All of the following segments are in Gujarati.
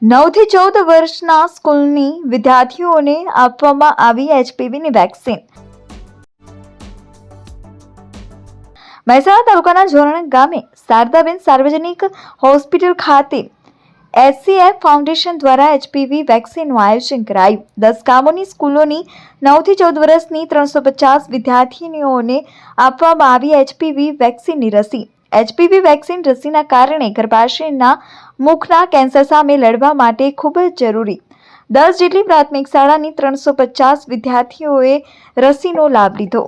9 થી 14 વર્ષના સ્કૂલની વિદ્યાર્થીઓને આપવામાં આવી એચપીવીની વેક્સિન। મહેસાણા તાલુકાના જોરણ ગામે શારદાબેન સાર્વજનિક હોસ્પિટલ ખાતે SCF ફાઉન્ડેશન દ્વારા એચપીવી વેક્સિનનું આયોજન કરાયું। 10 ગામોની સ્કૂલોની 9 થી 14 વર્ષની 350 વિદ્યાર્થીનીઓને આપવામાં આવી એચપીવી વેક્સિનની રસી। એચપીવી વેક્સિન રસીના કારણે ગર્ભાશયના મુખના કેન્સર સામે લડવા માટે ખૂબ જ જરૂરી। 10 જેટલી પ્રાથમિક શાળાની 350 વિદ્યાર્થીઓએ રસીનો લાભ લીધો।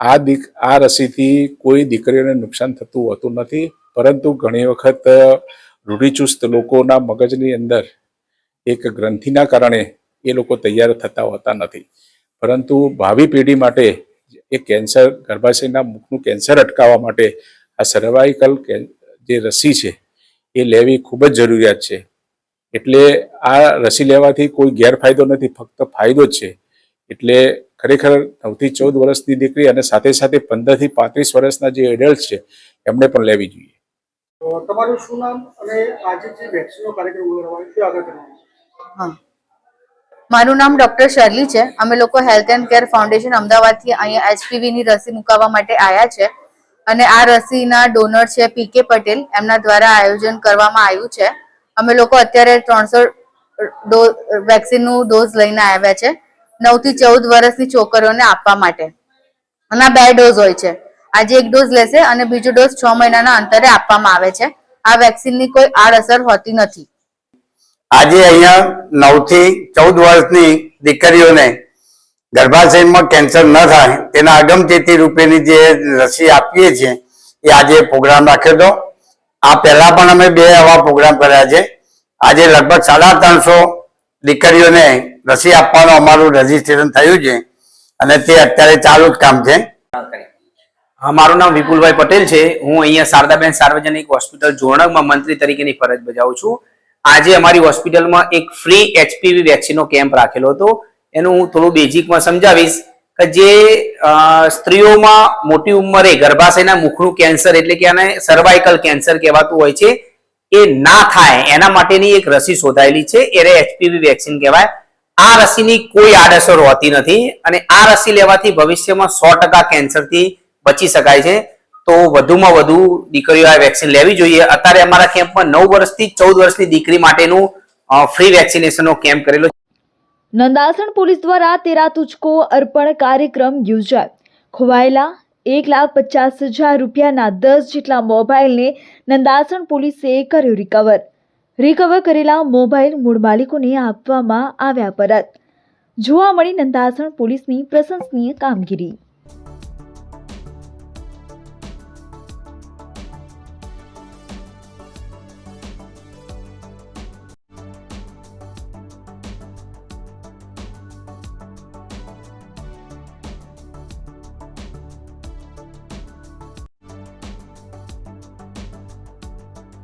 આ રસીથી કોઈ દીકરીઓને નુકસાન થતું હોતું નથી, પરંતુ ઘણી વખત રૂઢિચુસ્ત લોકોના મગજની અંદર એક ગ્રંથિના કારણે એ લોકો તૈયાર થતા હોતા નથી। પરંતુ ભાવિ પેઢી માટે એ કેન્સર, ગર્ભાશયના મુખનું કેન્સર અટકાવવા માટે આ સર્વાઇકલ જે રસી છે એ લેવી ખૂબ જ જરૂરિયાત છે। એટલે આ રસી લેવાથી કોઈ ગેરફાયદો નથી, ફક્ત ફાયદો જ છે। એટલે ખરેખર 9 થી 14 વર્ષની દીકરી અને સાથે સાથે 15 થી 35 વર્ષના જે એડલ્ટ છે એમણે પણ લેવી જોઈએ। તમારું શું નામ અને આજે જે વેક્સિનનો કાર્યક્રમ ઉજવવામાં આવ્યો આગળ કરવાનો? મારું નામ ડોક્ટર શર્લી છે। અમે લોકો હેલ્થ એન્ડ કેર ફાઉન્ડેશન અમદાવાદથી અહીંયા એચપીવી ની રસી મુકાવવા માટે આવ્યા છે અને આ રસીના ડોનર છે પીકે પટેલ, એમના દ્વારા આયોજન કરવામાં આવ્યું છે। અમે લોકો અત્યારે 300 વેક્સિનનું ડોઝ લઈને આવ્યા છે 9 થી 14 વર્ષની છોકરીઓને આપવા માટે। અને આ 2 ડોઝ હોય છે। આજે એક ડોઝ લેશે અને બીજો ડોઝ 6 મહિનાના અંતરે આપવામાં આવે છે। આ વેક્સિનની કોઈ આડઅસર હોતી નથી। આજે અહીંયા 9 થી 14 વર્ષની દીકરીઓને ગર્ભાશયમાં કેન્સર ન થાય તેના અગમચેતી રૂપેની જે રસી આપીએ છીએ એ આજે પ્રોગ્રામ રાખ્યો હતો। આ પહેલા પણ અમે 2 આવા પ્રોગ્રામ કર્યા છે। આજે લગભગ 350 દીકરીઓને રસી આપવાનું અમારું રજીસ્ટ્રેશન થયું છે અને તે અત્યારે ચાલુ જ કામ છે। મારું નામ વિપુલભાઈ પટેલ છે। હું અહીંયા શારદાબેન સાર્વજનિક હોસ્પિટલ જોરણમાં મંત્રી તરીકેની ફરજ બજાવું છું। આજે અમારી હોસ્પિટલમાં એક ફ્રી એચપીવી વેક્સિનનો કેમ્પ રાખેલો હતો। એનું હું થોડું બેઝિકમાં સમજાવીશ કે જે સ્ત્રીઓમાં મોટી ઉંમરે ગર્ભાશયના મુખનું કેન્સર એટલે કે આને સર્વાઇકલ કેન્સર કહેવાતું હોય છે એ ના થાય એના માટેની એક રસી શોધાયેલી છે, એને એચપીવી વેક્સિન કહેવાય। આ રસીની કોઈ આડઅસર હોતી નથી અને આ રસી લેવાથી ભવિષ્યમાં 100% કેન્સરથી બચી શકાય છે। તો વધુમાં વધુ દીકરીઓ આ વેક્સિન લેવી જોઈએ। અત્યારે અમારા કેમ્પમાં 9 વર્ષથી 14 વર્ષની દીકરી માટેનું ફ્રી વેક્સિનેશનનો કેમ્પ કરેલો છે। નંદાસણ પોલીસ દ્વારા તેરા તુજકો અર્પણ કાર્યક્રમ યોજાયો। ખોવાયેલા 1,50,000 રૂપિયાના 10 જેટલા મોબાઈલને નંદાસણ પોલીસે કર્યો રિકવર કરેલા મોબાઈલ મૂળ માલિકોને આપવામાં આવ્યા પરત। જોવા મળી નંદાસણ પોલીસની પ્રશંસનીય કામગીરી।